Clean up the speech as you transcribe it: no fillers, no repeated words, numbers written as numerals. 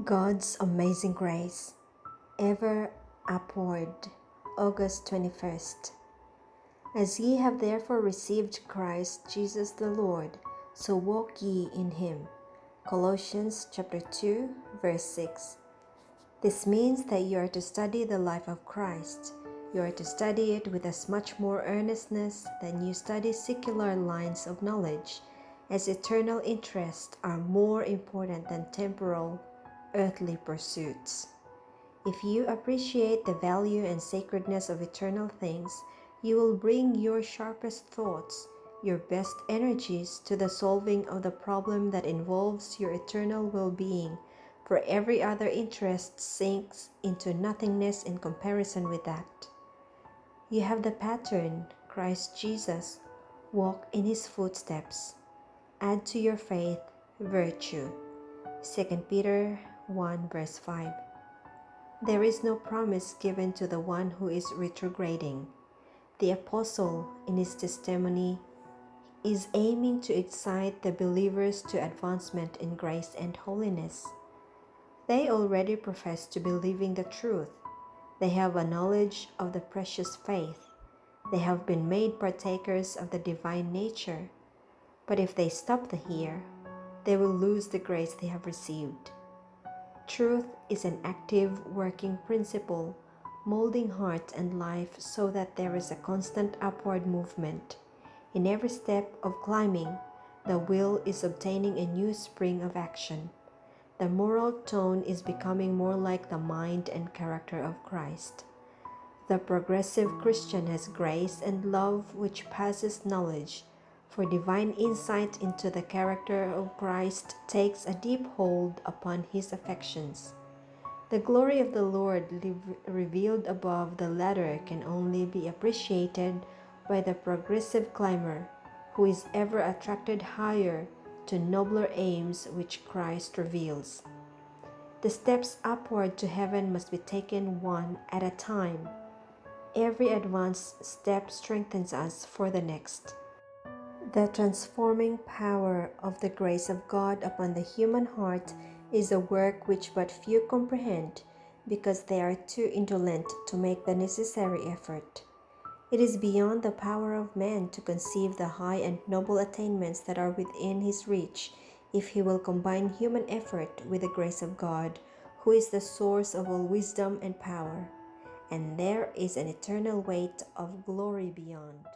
God's Amazing Grace, ever upward. August 21st. As ye have therefore received Christ Jesus the Lord, so walk ye in him. Colossians chapter 2, verse 6. This means that you are to study the life of Christ. You are to study it with as much more earnestness than you study secular lines of knowledge, as eternal interests are more important than temporal, earthly pursuits. If you appreciate the value and sacredness of eternal things, you will bring your sharpest thoughts, your best energies to the solving of the problem that involves your eternal well-being, for every other interest sinks into nothingness in comparison with that. You have the pattern, Christ Jesus. Walk in his footsteps. Add to your faith virtue. 2 Peter 1 verse 5. There is no promise given to the one who is retrograding. The apostle, in his testimony, is aiming to excite the believers to advancement in grace and holiness. They already profess to be living the truth. They have a knowledge of the precious faith. They have been made partakers of the divine nature. But if they stop here, they will lose the grace they have received. Truth is an active working principle, molding heart and life so that there is a constant upward movement. In every step of climbing, the will is obtaining a new spring of action. The moral tone is becoming more like the mind and character of Christ. The progressive Christian has grace and love which passes knowledge, for divine insight into the character of Christ takes a deep hold upon his affections. The glory of the Lord revealed above the ladder can only be appreciated by the progressive climber, who is ever attracted higher to nobler aims which Christ reveals. The steps upward to heaven must be taken one at a time. Every advanced step strengthens us for the next. The transforming power of the grace of God upon the human heart is a work which but few comprehend, because they are too indolent to make the necessary effort. It is beyond the power of man to conceive the high and noble attainments that are within his reach, if he will combine human effort with the grace of God, who is the source of all wisdom and power. And there is an eternal weight of glory beyond.